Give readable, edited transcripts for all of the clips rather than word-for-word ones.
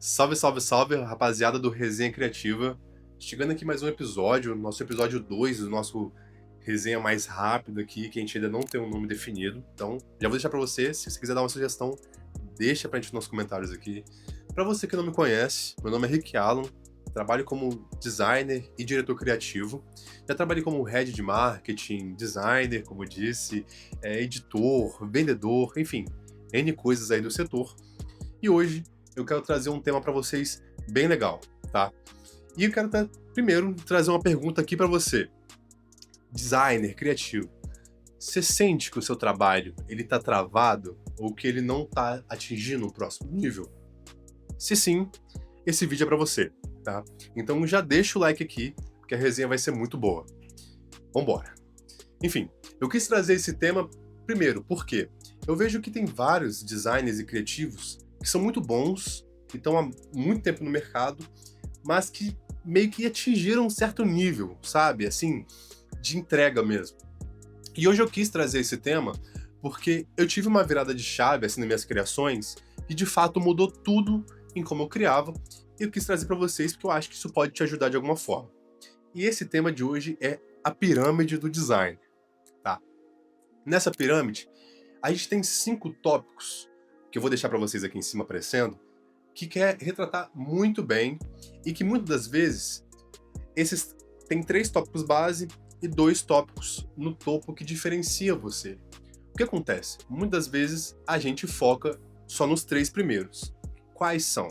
Salve, salve, salve, rapaziada do Resenha Criativa. Chegando aqui mais um episódio, nosso episódio 2 do nosso resenha mais rápido aqui, que a gente ainda não tem um nome definido. Então, já vou deixar pra você, se você quiser dar uma sugestão, deixa pra gente nos comentários aqui. Pra você que não me conhece, meu nome é Rick Allen, trabalho como designer e diretor criativo. Já trabalhei como head de marketing, designer, como disse, editor, vendedor, enfim, N coisas aí do setor. E hoje eu quero trazer um tema para vocês bem legal, tá? E eu quero primeiro trazer uma pergunta aqui para você. Designer, criativo, você sente que o seu trabalho ele tá travado ou que ele não tá atingindo o próximo nível? Se sim, esse vídeo é para você, tá? Então já deixa o like aqui, porque a resenha vai ser muito boa. Vambora! Enfim, eu quis trazer esse tema primeiro, porque eu vejo que tem vários designers e criativos que são muito bons, que estão há muito tempo no mercado, mas que meio que atingiram um certo nível, sabe? Assim, de entrega mesmo. E hoje eu quis trazer esse tema porque eu tive uma virada de chave assim nas minhas criações e de fato mudou tudo em como eu criava. E eu quis trazer para vocês porque eu acho que isso pode te ajudar de alguma forma. E esse tema de hoje é a pirâmide do design, tá? Nessa pirâmide, a gente tem 5 tópicos que eu vou deixar para vocês aqui em cima aparecendo, que quer retratar muito bem e que muitas das vezes esses tem 3 tópicos base e 2 tópicos no topo que diferencia você. O que acontece? Muitas vezes a gente foca só nos 3 primeiros. Quais são?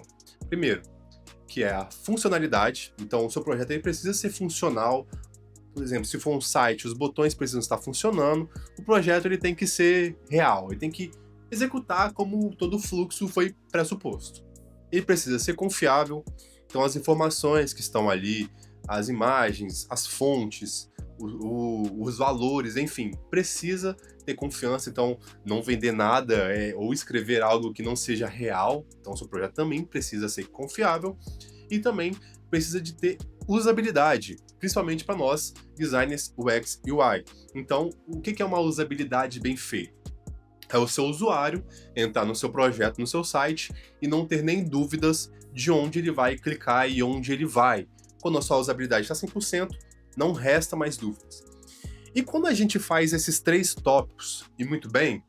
Primeiro, que é a funcionalidade. Então, o seu projeto ele precisa ser funcional. Por exemplo, se for um site, os botões precisam estar funcionando. O projeto ele tem que ser real, ele tem que executar como todo o fluxo foi pressuposto. Ele precisa ser confiável, então as informações que estão ali, as imagens, as fontes, os valores, enfim, precisa ter confiança, então não vender nada ou escrever algo que não seja real, então seu projeto também precisa ser confiável e também precisa de ter usabilidade, principalmente para nós designers UX e UI. Então, o que é uma usabilidade bem feita? É o seu usuário entrar no seu projeto, no seu site e não ter nem dúvidas de onde ele vai clicar e onde ele vai. Quando a sua usabilidade está 100%, não resta mais dúvidas. E quando a gente faz esses 3 tópicos e muito bem,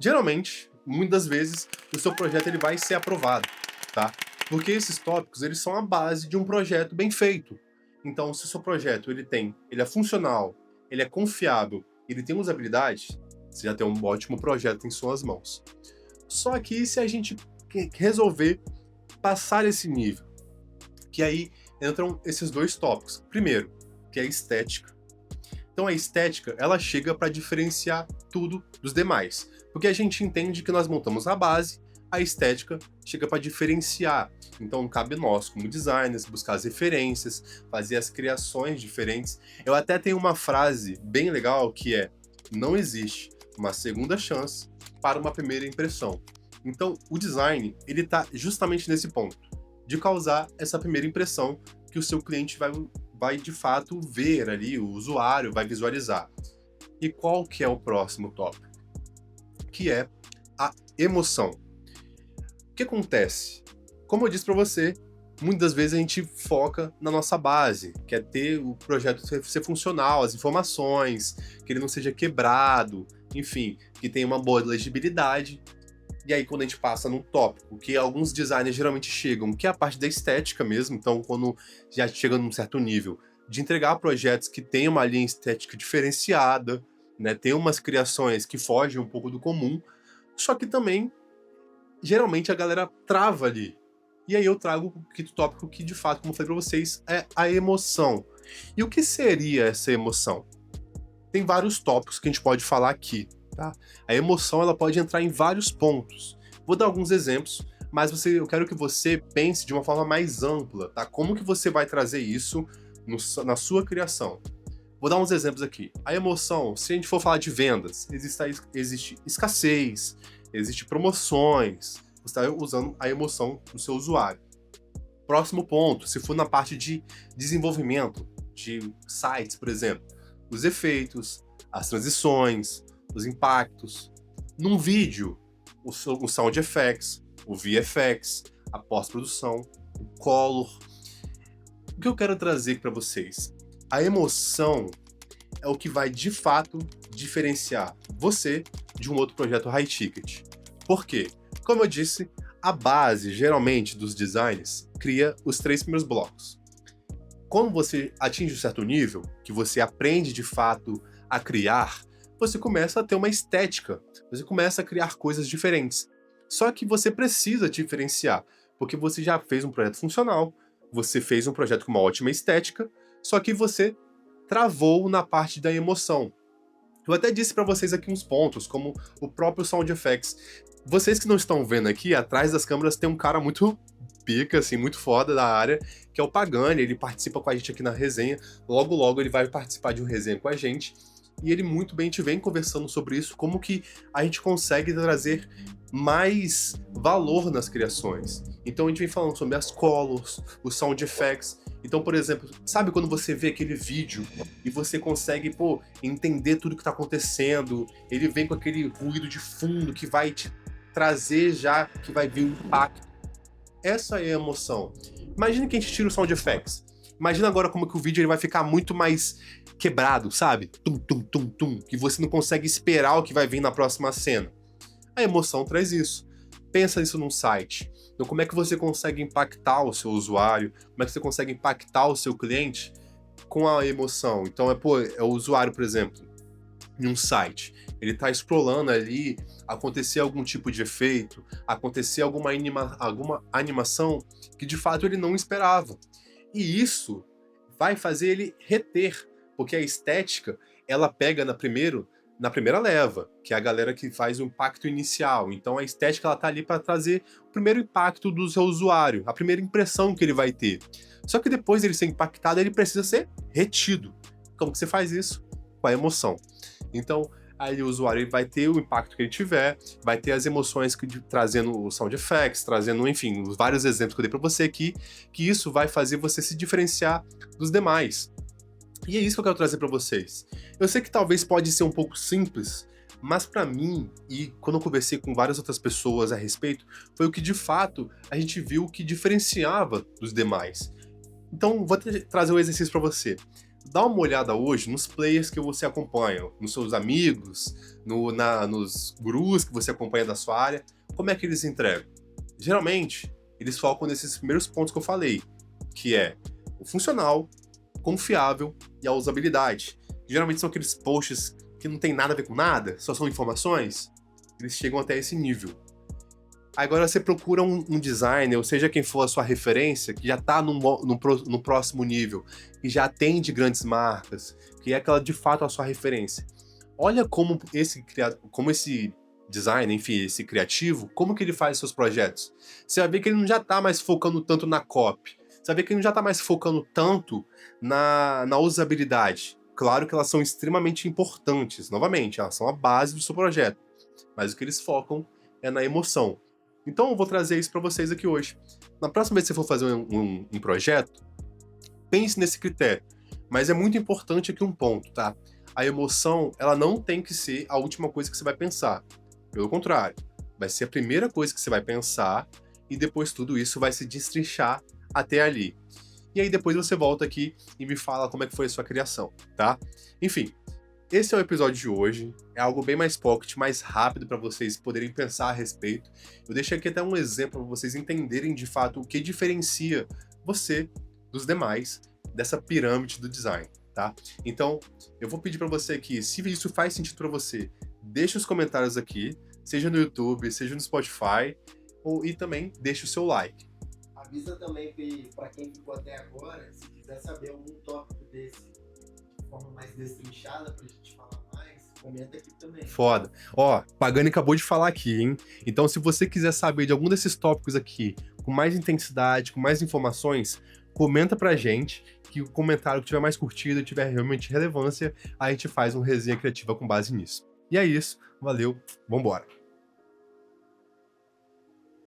geralmente, muitas vezes, o seu projeto ele vai ser aprovado, tá? Porque esses tópicos eles são a base de um projeto bem feito. Então, se o seu projeto ele é funcional, ele é confiável, ele tem usabilidade, você já tem um ótimo projeto em suas mãos. Só que se a gente resolver passar esse nível, que aí entram esses 2 tópicos. Primeiro, que é a estética. Então a estética, ela chega para diferenciar tudo dos demais, porque a gente entende que nós montamos a base, a estética chega para diferenciar. Então cabe nós, como designers, buscar as referências, fazer as criações diferentes. Eu até tenho uma frase bem legal que é: não existe uma segunda chance para uma primeira impressão. Então o design, ele tá justamente nesse ponto, de causar essa primeira impressão que o seu cliente vai de fato ver ali, o usuário vai visualizar. E qual que é o próximo tópico? Que é a emoção. O que acontece? Como eu disse para você, muitas vezes a gente foca na nossa base, que é ter o projeto ser funcional, as informações, que ele não seja quebrado, enfim, que tenha uma boa legibilidade. E aí, quando a gente passa num tópico que alguns designers geralmente chegam, que é a parte da estética mesmo, então quando já chega num certo nível, de entregar projetos que têm uma linha estética diferenciada, né, tem umas criações que fogem um pouco do comum, só que também, geralmente, a galera trava ali. E aí eu trago o quinto tópico que, de fato, como eu falei pra vocês, é a emoção. E o que seria essa emoção? Tem vários tópicos que a gente pode falar aqui, tá? A emoção ela pode entrar em vários pontos. Vou dar alguns exemplos, mas eu quero que você pense de uma forma mais ampla, tá? Como que você vai trazer isso na sua criação? Vou dar uns exemplos aqui. A emoção, se a gente for falar de vendas, existe escassez, existe promoções, você está usando a emoção do seu usuário. Próximo ponto, se for na parte de desenvolvimento de sites, por exemplo, os efeitos, as transições, os impactos. Num vídeo, o sound effects, o VFX, a pós-produção, o color. O que eu quero trazer para vocês? A emoção é o que vai, de fato, diferenciar você de um outro projeto high ticket. Por quê? Como eu disse, a base, geralmente, dos designs cria os 3 primeiros blocos. Quando você atinge um certo nível, que você aprende, de fato, a criar, você começa a ter uma estética, você começa a criar coisas diferentes. Só que você precisa diferenciar, porque você já fez um projeto funcional, você fez um projeto com uma ótima estética, só que você travou na parte da emoção. Eu até disse para vocês aqui uns pontos, como o próprio Sound Effects. Vocês que não estão vendo aqui, atrás das câmeras tem um cara muito pica, assim, muito foda da área, que é o Pagani. Ele participa com a gente aqui na resenha. Logo, logo ele vai participar de um resenha com a gente. E ele muito bem, a gente vem conversando sobre isso, como que a gente consegue trazer mais valor nas criações. Então a gente vem falando sobre as colors, os sound effects. Então, por exemplo, sabe quando você vê aquele vídeo e você consegue, entender tudo que tá acontecendo, ele vem com aquele ruído de fundo que vai te trazer já, que vai vir um impacto. Essa é a emoção. Imagina que a gente tira o sound effects. Imagina agora como que o vídeo ele vai ficar muito mais quebrado, sabe? Tum, tum, tum, tum. Que você não consegue esperar o que vai vir na próxima cena. A emoção traz isso. Pensa isso num site. Então, como é que você consegue impactar o seu usuário? Como é que você consegue impactar o seu cliente com a emoção? Então, é o usuário, por exemplo, em um site. Ele tá scrollando ali, acontecer algum tipo de efeito, acontecer alguma animação que de fato ele não esperava. E isso vai fazer ele reter, porque a estética, ela pega na primeira leva, que é a galera que faz o impacto inicial. Então a estética ela tá ali para trazer o primeiro impacto do seu usuário, a primeira impressão que ele vai ter. Só que depois dele ser impactado, ele precisa ser retido. Como que você faz isso? Com a emoção. Então, aí o usuário ele vai ter o impacto que ele tiver, vai ter as emoções trazendo o sound effects, trazendo, enfim, os vários exemplos que eu dei para você aqui, que isso vai fazer você se diferenciar dos demais. E é isso que eu quero trazer para vocês. Eu sei que talvez pode ser um pouco simples, mas para mim, e quando eu conversei com várias outras pessoas a respeito, foi o que de fato a gente viu que diferenciava dos demais. Então, vou trazer um exercício para você. Dá uma olhada hoje nos players que você acompanha, nos seus amigos, nos gurus que você acompanha da sua área, como é que eles entregam? Geralmente, eles focam nesses primeiros pontos que eu falei, que é o funcional, confiável e a usabilidade. Geralmente são aqueles posts que não tem nada a ver com nada, só são informações. Eles chegam até esse nível. Agora você procura um designer, ou seja quem for a sua referência, que já está no próximo nível, que já atende grandes marcas, que é aquela de fato a sua referência. Olha como esse designer, enfim, esse criativo, como que ele faz seus projetos. Você vai ver que ele não já está mais focando tanto na copy, você vai ver que ele não já está mais focando tanto na usabilidade. Claro que elas são extremamente importantes, novamente, elas são a base do seu projeto, mas o que eles focam é na emoção. Então eu vou trazer isso para vocês aqui hoje. Na próxima vez que você for fazer um projeto, pense nesse critério. Mas é muito importante aqui um ponto, tá? A emoção, ela não tem que ser a última coisa que você vai pensar. Pelo contrário, vai ser a primeira coisa que você vai pensar e depois tudo isso vai se destrinchar até ali. E aí depois você volta aqui e me fala como é que foi a sua criação, tá? Enfim, esse é o episódio de hoje, é algo bem mais pocket, mais rápido para vocês poderem pensar a respeito. Eu deixei aqui até um exemplo para vocês entenderem de fato o que diferencia você dos demais dessa pirâmide do design, tá? Então, eu vou pedir para você aqui, se isso faz sentido para você, deixe os comentários aqui, seja no YouTube, seja no Spotify, e também deixe o seu like. Avisa também para quem ficou até agora, se quiser saber algum tópico desse de forma mais destrinchada pra gente falar mais, comenta aqui também. Foda. Ó, Pagani acabou de falar aqui, hein? Então, se você quiser saber de algum desses tópicos aqui, com mais intensidade, com mais informações, comenta pra gente, que o comentário que tiver mais curtido, tiver realmente relevância, a gente faz uma resenha criativa com base nisso. E é isso, valeu, vambora.